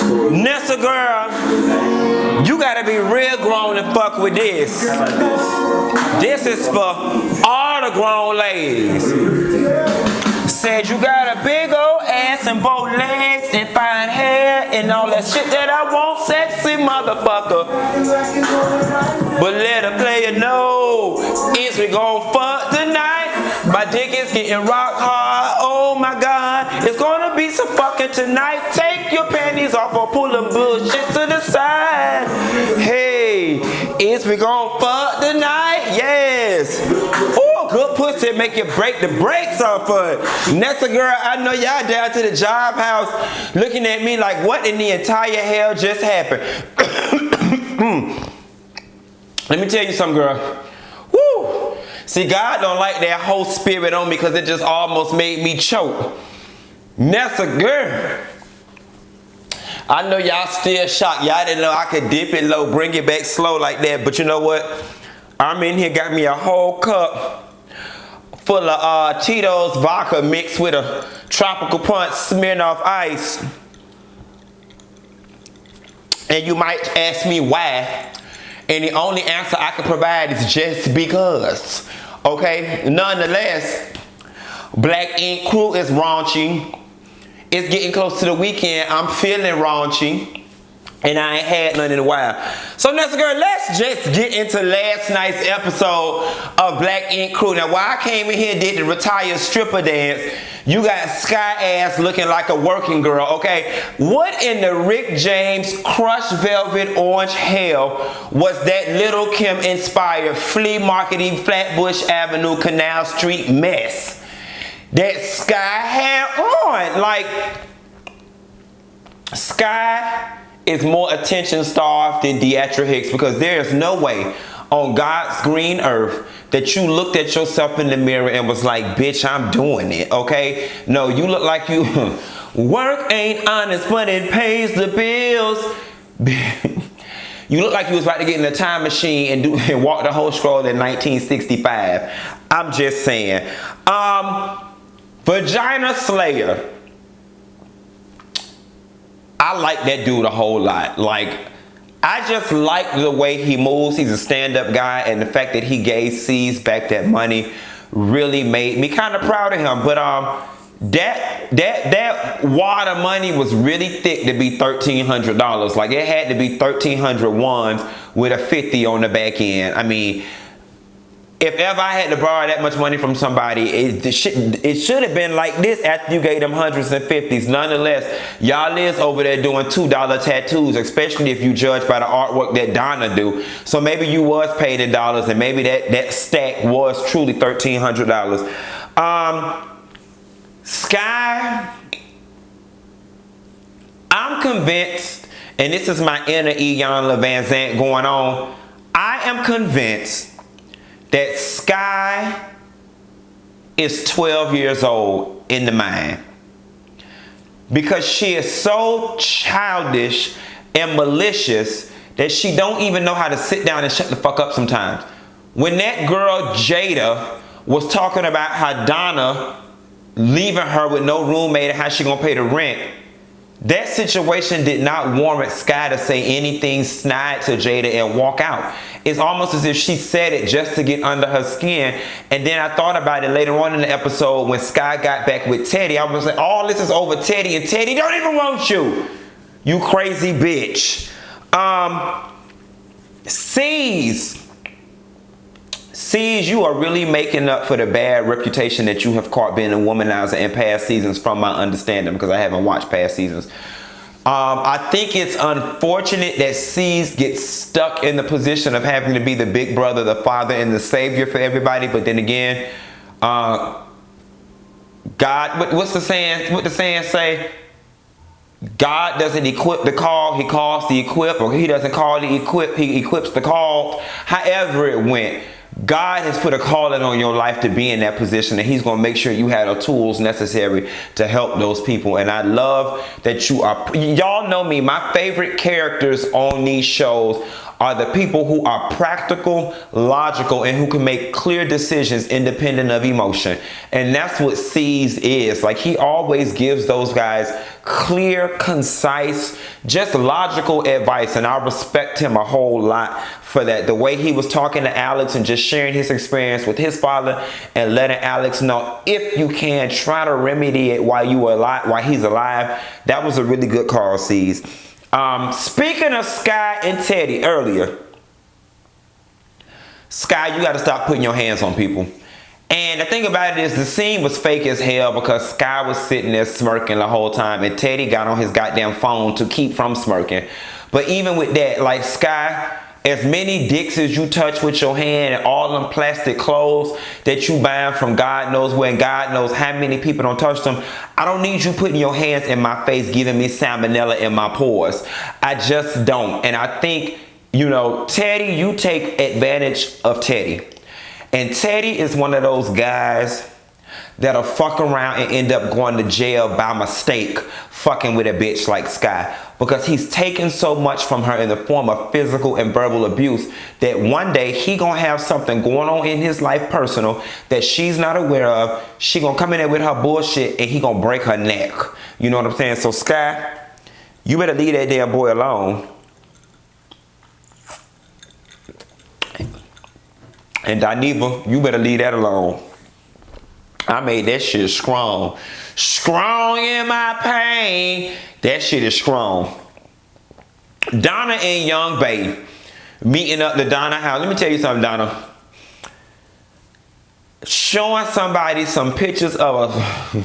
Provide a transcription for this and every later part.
Nessa girl, you gotta be real grown and fuck with this. This is for all the grown ladies. Said you got a big old ass and both legs and fine hair and all that shit that I want, sexy motherfucker. But let a player know, is we gon' fuck tonight? My dick is getting rock hard, oh my god. It's gonna be some fucking tonight. Take your panties off or pull them bullshit to the side. Hey, is we gon' fuck tonight? Yes. Ooh, good pussy make you break the brakes off of it. Nessa girl, I know y'all down to the job house looking at me like what in the entire hell just happened. Let me tell you something, girl. Woo! See, God don't like that whole spirit on me because it just almost made me choke. Nessa girl. I know y'all still shocked. Y'all didn't know I could dip it low, bring it back slow like that. But you know what? I'm in here, got me a whole cup full of Tito's vodka mixed with a tropical punch Smirnoff ice. And you might ask me why. And the only answer I can provide is just because. Okay? Nonetheless, Black Ink Crew is raunchy. It's getting close to the weekend. I'm feeling raunchy. And I ain't had none in a while. So Nessa girl, let's just get into last night's episode of Black Ink Crew. Now, while I came in here and did the retired stripper dance, you got Sky ass looking like a working girl, okay? What in the Rick James crushed velvet orange hell was that Little Kim inspired flea marketing Flatbush Avenue Canal Street mess that Sky had on? Like, Sky is more attention starved than Deatra Hicks, because there is no way on God's green earth that you looked at yourself in the mirror and was like, bitch, I'm doing it, okay? No, you look like you, work ain't honest, but it pays the bills. You look like you was about to get in a time machine and walk the whole stroll in 1965. I'm just saying. Vagina Slayer. I like that dude a whole lot. Like, I just like the way he moves. He's a stand-up guy, and the fact that he gave C's back that money really made me kind of proud of him. But that wad of money was really thick to be $1,300. Like, it had to be 1,300 ones with a 50 on the back end. I mean, if ever I had to borrow that much money from somebody, it should have been like this after you gave them hundreds and fifties. Nonetheless, y'all is over there doing $2 tattoos, especially if you judge by the artwork that Donna do. So maybe you was paid in dollars, and maybe that stack was truly $1,300. Sky, I'm convinced, and this is my inner Iyanla Van Zant going on, I am convinced that Sky is 12 years old in the mind, because she is so childish and malicious that she don't even know how to sit down and shut the fuck up sometimes. When that girl Jada was talking about how Donna leaving her with no roommate and how she gonna pay the rent, that situation did not warrant Sky to say anything snide to Jada and walk out. It's almost as if she said it just to get under her skin. And then I thought about it later on in the episode when Sky got back with Teddy. I was like, all this is over Teddy, and Teddy don't even want you. You crazy bitch. C's, you are really making up for the bad reputation that you have caught being a womanizer in past seasons, from my understanding, because I haven't watched past seasons. I think it's unfortunate that C's gets stuck in the position of having to be the big brother, the father, and the savior for everybody. But then again, God, what's the saying? What the saying say? God doesn't equip the call, he calls the equip, or he doesn't call the equip, he equips the call. However it went, God has put a calling on your life to be in that position, and he's going to make sure you have the tools necessary to help those people. And I love that you are, y'all know me, my favorite characters on these shows are the people who are practical, logical, and who can make clear decisions independent of emotion. And that's what C's is. Like, he always gives those guys clear, concise, just logical advice. And I respect him a whole lot for that. The way he was talking to Alex and just sharing his experience with his father and letting Alex know, if you can, try to remedy it while he's alive. That was a really good call, C's. Speaking of Sky and Teddy earlier, Sky, you got to stop putting your hands on people. And the thing about it is, the scene was fake as hell because Sky was sitting there smirking the whole time, and Teddy got on his goddamn phone to keep from smirking. But even with that, like, Sky, as many dicks as you touch with your hand and all them plastic clothes that you buy from God knows where and God knows how many people don't touch them, I don't need you putting your hands in my face giving me salmonella in my pores. I just don't. And I think, you know, Teddy, you take advantage of Teddy. And Teddy is one of those guys that'll fuck around and end up going to jail by mistake fucking with a bitch like Sky, because he's taken so much from her in the form of physical and verbal abuse that one day he gonna have something going on in his life personal that she's not aware of. She gonna come in there with her bullshit and he gonna break her neck. You know what I'm saying? So Sky, you better leave that damn boy alone. And Dineva, you better leave that alone. I made that shit strong. Strong in my pain. That shit is strong. Donna and Young Bae meeting up to Donna house. Let me tell you something, Donna. Showing somebody some pictures of a...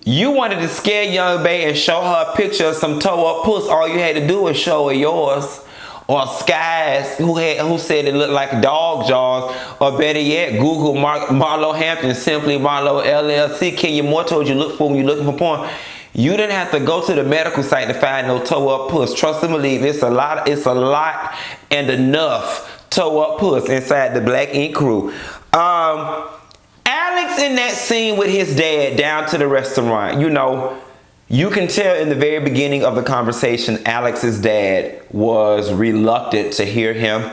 You wanted to scare Young Bae and show her a picture of some toe-up puss. All you had to do was show her yours. Or Sky's, who said it looked like dog jaws. Or better yet, Google Marlo Hampton, simply Marlo LLC. Kenya Moore told you look for when you're looking for porn. You didn't have to go to the medical site to find no toe-up puss. Trust and believe, it's a lot and enough toe-up puss inside the Black Ink crew. Alex in that scene with his dad down to the restaurant, you know, you can tell in the very beginning of the conversation, Alex's dad was reluctant to hear him.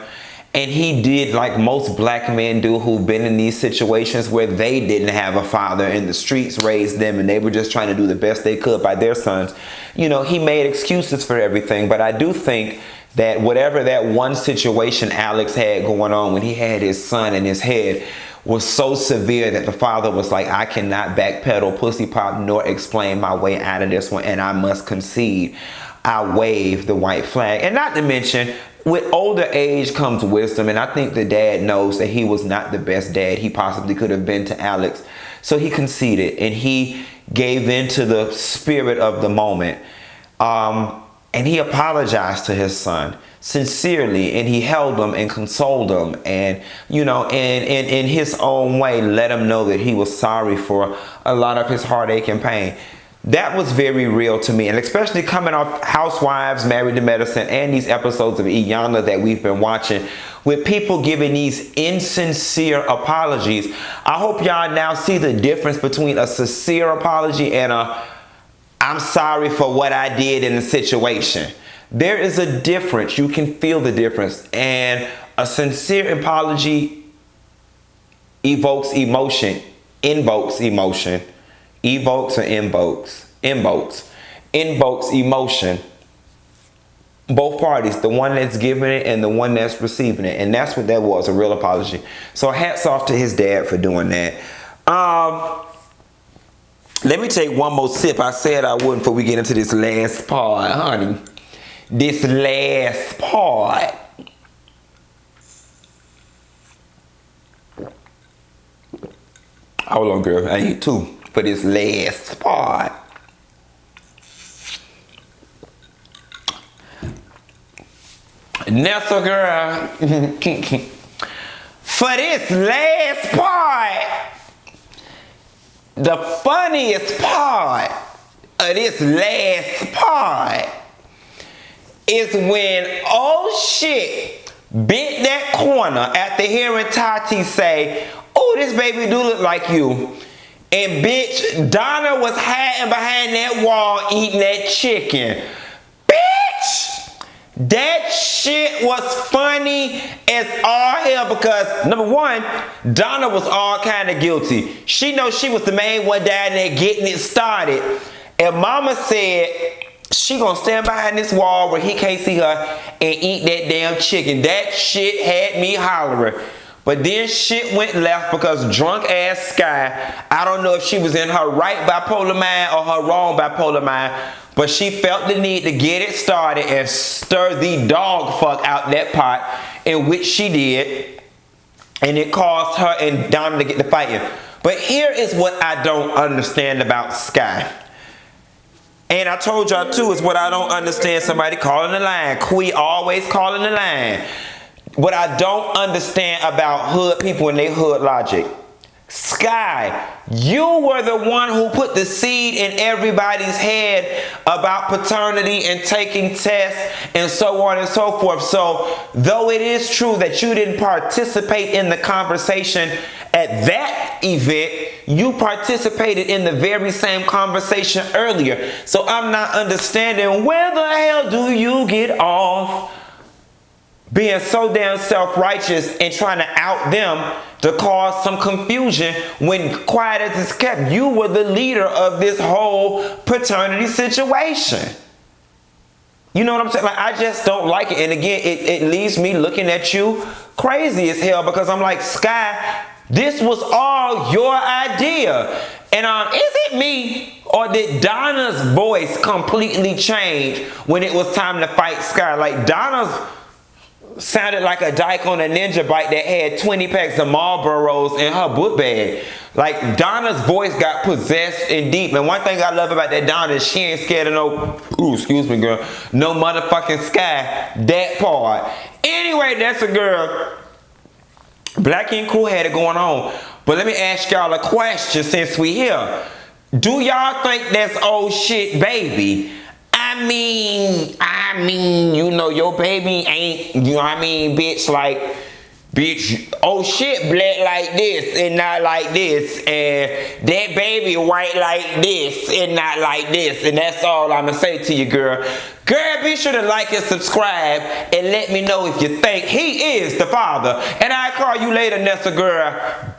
And he did like most black men do who've been in these situations where they didn't have a father and the streets raised them and they were just trying to do the best they could by their sons. You know, he made excuses for everything. But I do think that whatever that one situation Alex had going on when he had his son in his head was so severe that the father was like, I cannot backpedal, pussy pop, nor explain my way out of this one, and I must concede. I wave the white flag. And not to mention, with older age comes wisdom, and I think the dad knows that he was not the best dad he possibly could have been to Alex. So he conceded, and he gave in to the spirit of the moment. And he apologized to his son sincerely, and he held him and consoled him, and, you know, and in his own way let him know that he was sorry for a lot of his heartache and pain. That was very real to me, and especially coming off Housewives, Married to Medicine, and these episodes of Iyanla that we've been watching, with people giving these insincere apologies. I hope y'all now see the difference between a sincere apology and a I'm sorry for what I did in the situation. There is a difference. You can feel the difference. And a sincere apology evokes emotion, invokes emotion. Evokes or invokes? Invokes emotion. Both parties, the one that's giving it and the one that's receiving it. And that's what that was, a real apology. So hats off to his dad for doing that. Let me take one more sip. I said I wouldn't before we get into this last part, honey. This last part. Hold on, girl. I need two for this last part. Nestle, girl. For this last part. The funniest part of this last part is when, oh shit, bent that corner after hearing Tati say, oh, this baby do look like you. And bitch, Donna was hiding behind that wall eating that chicken. Bitch! That shit was funny as all hell because, number one, Donna was all kind of guilty. She knows she was the main one down there getting it started. And mama said she gonna stand behind this wall where he can't see her and eat that damn chicken. That shit had me hollering. But then shit went left because drunk ass Sky, I don't know if she was in her right bipolar mind or her wrong bipolar mind, but she felt the need to get it started and stir the dog fuck out that pot, in which she did. And it caused her and Donna to get to fighting. But here is what I don't understand about Sky. And I told y'all too, is what I don't understand somebody calling the line. Quee always calling the line. What I don't understand about hood people and their hood logic. Sky, you were the one who put the seed in everybody's head about paternity and taking tests and so on and so forth. So, though it is true that you didn't participate in the conversation at that event, you participated in the very same conversation earlier. So, I'm not understanding where the hell do you get off being so damn self-righteous and trying to out them to cause some confusion when quiet as it's kept. You were the leader of this whole paternity situation. You know what I'm saying? Like, I just don't like it. And again, it leaves me looking at you crazy as hell because I'm like, Sky, this was all your idea. And is it me or did Donna's voice completely change when it was time to fight Sky? Like, Donna's sounded like a dyke on a ninja bike that had 20 packs of Marlboros in her book bag. Like, Donna's voice got possessed and deep. And one thing I love about that Donna is she ain't scared of no, excuse me, girl, no motherfucking Sky. That part. Anyway, that's a girl. Black and Cool had it going on. But let me ask y'all a question since we here. Do y'all think that's old shit, baby? I mean, you know, your baby ain't, you know what I mean, bitch, like, bitch, oh shit, black like this and not like this, and that baby white like this and not like this, and that's all I'm gonna say to you, girl. Girl, be sure to like and subscribe and let me know if you think he is the father, and I'll call you later, Nessa girl.